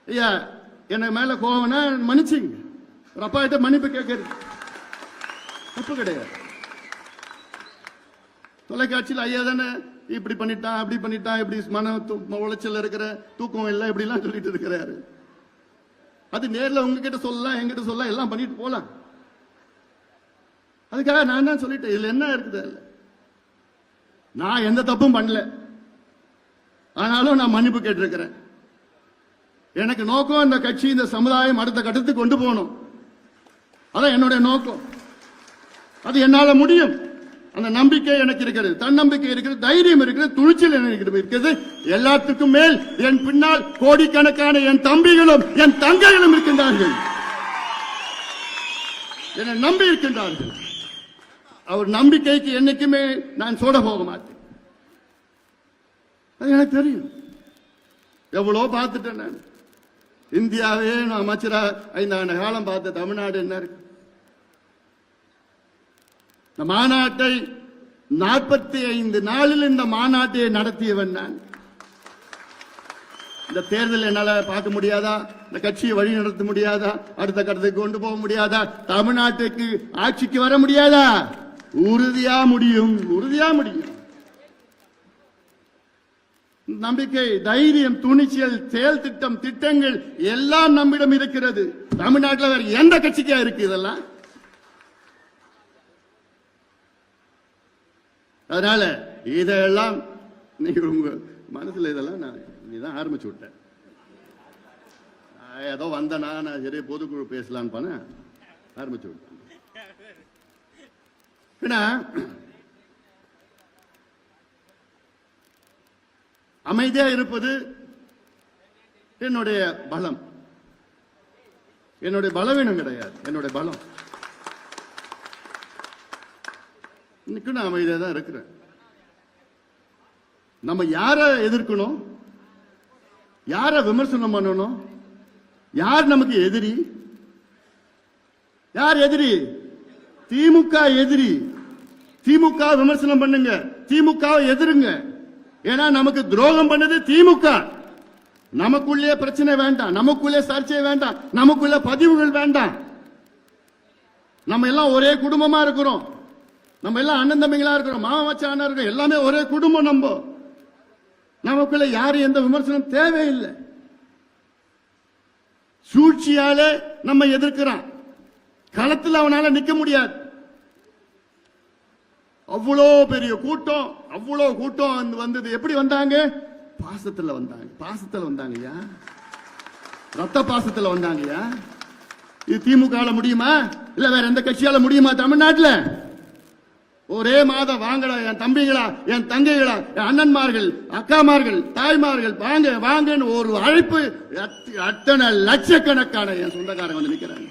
ஐயா என்ன மேல கோவம்னா மன்னிச்சுங்க, ஒரு அப்பா கிட்ட மன்னிப்பு கேட்கறது தப்பு கிடையாது. தொலைக்காட்சியில் ஐயா தானே இப்படி பண்ணிட்டான் அப்படி பண்ணிட்டான், இப்படி மன உளைச்சல் இருக்கிற, தூக்கம் இல்லை, இப்படி எல்லாம் சொல்லிட்டு இருக்கிறாரு. அது நேரில் உங்ககிட்ட சொல்லலாம், எங்கிட்ட சொல்லலாம், எல்லாம் பண்ணிட்டு போலாம். அதுக்காக நான் தான் சொல்லிட்டேன், இதுல என்ன இருக்குது? நான் எந்த தப்பும் பண்ணல, ஆனாலும் நான் மன்னிப்பு கேட்டிருக்கிறேன். எனக்கு நோக்கம் இந்த கட்சி, இந்த சமுதாயம் அடுத்த கட்டத்துக்கு கொண்டு போகணும். அதான் என்னுடைய நோக்கம். அது என்னால முடியும். அந்த நம்பிக்கை எனக்கு இருக்கிறது, தன்னம்பிக்கை இருக்கிறது, தைரியம் இருக்கிறது, துணிச்சல் எனக்கு இருக்கிறது. எல்லாத்துக்கும் மேல் என் பின்னால் கோடிக்கணக்கான என் தம்பிகளும் என் தங்கைகளும் இருக்கின்றார்கள், என்னை நம்பி இருக்கின்றார்கள். அவர் நம்பிக்கைக்கு என்னைக்குமே நான் சோட போக மாட்டேன். அது எனக்கு தெரியும். எவ்வளோ பார்த்துட்டேன் நான். இந்தியாவே நான் அமைச்சரா 5 ஆண்டு காலம் பார்த்த தமிழ்நாடு என்ன இருக்கு? இந்த மாநாட்டை 45 நாளில் இந்த மாநாட்டை நடத்தியவன் நான். இந்த தேர்தல் என்னால பார்க்க முடியாதா? இந்த கட்சியை வழி நடத்த முடியாதா? அடுத்த கட்டத்துக்கு கொண்டு போக முடியாதா? தமிழ்நாட்டுக்கு ஆட்சிக்கு வர முடியாதா? உறுதியா முடியும், உறுதியா முடியும். நம்பிக்கை, தைரியம், துணிச்சல், செயல் திட்டம், திட்டங்கள் எல்லாம் நம்மிடம் இருக்கிறது. தமிழ்நாட்டில் வேற எந்த கட்சிக்கா இருக்கு இதெல்லாம்? அதனால இதெல்லாம் நீங்க உங்க மனசுல இதெல்லாம் நான் நீதான் ஆரம்பிச்சு விட்டேன். ஏதோ வந்தனா நான் சரி பொதுக்குழு பேசலான்னு பண்ண ஆரம்பிச்சு விட்டேன். அமைதியா இருப்பது என்னுடைய பலம், என்னுடைய பலவீனம் கிடையாது, என்னுடைய பலம். இன்னைக்கு நான் அமைதியா தான் இருக்கிறேன். நம்ம யார எதிர்க்கணும், யார விமர்சனம் பண்ணணும், யார் நமக்கு எதிரி? யார் எதிரி? திமுக எதிரி. திமுக விமர்சனம் பண்ணுங்க, திமுக எதிருங்க. ஏன்னா நமக்கு துரோகம் பண்ணது திமுக. நமக்குள்ளே பிரச்சனை வேண்டாம், நமக்குள்ளே சர்ச்சை வேண்டாம், நமக்குள்ள பதிவுகள் வேண்டாம். நம்ம எல்லாம் ஒரே குடும்பமா இருக்கிறோம், நம்ம எல்லாம் அண்ணன் தம்பிகளா இருக்கிறோம், மாமா மச்சானா இருக்கிறோம், எல்லாமே ஒரே குடும்பம். நமக்குள்ள யாரும் எந்த விமர்சனம் தேவையில்லை. சூழ்ச்சியாலே நம்ம எதிர்க்கிறான், களத்தில் அவனால நிக்க முடியாது. அவ்வளோ பெரிய கூட்டம், அவ்வளோ கூட்டம் வந்தது. எப்படி வந்தாங்க? பாசத்துல வந்தாங்க, பாசத்துல வந்தாங்கய்யா, ரத்த பாசத்துல வந்தாங்கய்யா. இது திமுக முடியுமா? இல்ல வேற எந்த கட்சியால முடியுமா? தமிழ்நாட்டில் ஒரே மாதம் வாங்கடா என் தம்பிகளா, என் தங்கைகளா, என் அண்ணன்மார்கள், அக்காமார்கள், தாய்மார்கள், வாங்க வாங்கன்னு ஒரு அழைப்பு. அத்தனை லட்சக்கணக்கான என் சொந்தக்காரங்க வந்து நிக்கிறாங்க.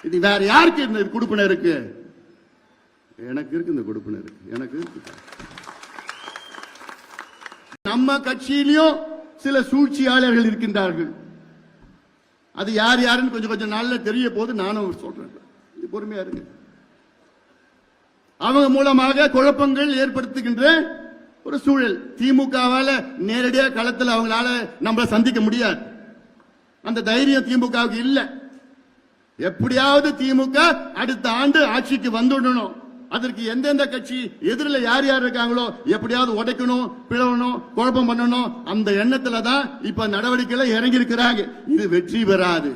இது வேற யாருக்கு இந்த கொடுப்பினை இருக்கு? எனக்கு இருக்கு, இந்த கொடுப்பினை இருக்கு, எனக்கு இருக்கு. நம்ம கட்சியிலும் சில சூழ்ச்சியாளர்கள் இருக்கின்றார்கள். அது யார் யாருன்னு கொஞ்சம் நாள்ல தெரிய போது நானும் சொல்றேன். பொறுமையா இருக்கு. அவங்க மூலமாக குழப்பங்கள் ஏற்படுத்துகின்ற ஒரு சூழல். திமுகவால நேரடியாக களத்தில் அவங்களால நம்மள சந்திக்க முடியாது. அந்த தைரியம் திமுகவுக்கு இல்ல. எப்படியாவது திமுக அடுத்த ஆண்டு ஆட்சிக்கு வந்துடணும். அதற்கு எந்தெந்த கட்சி எதிரில் யார் யார் இருக்காங்களோ எப்படியாவது உடைக்கணும், பிளவணும், குழப்பம் பண்ணணும். அந்த எண்ணத்துல தான் இப்ப நடவடிக்கையில இறங்கி இருக்கிறாங்க. இது வெற்றி பெறாது.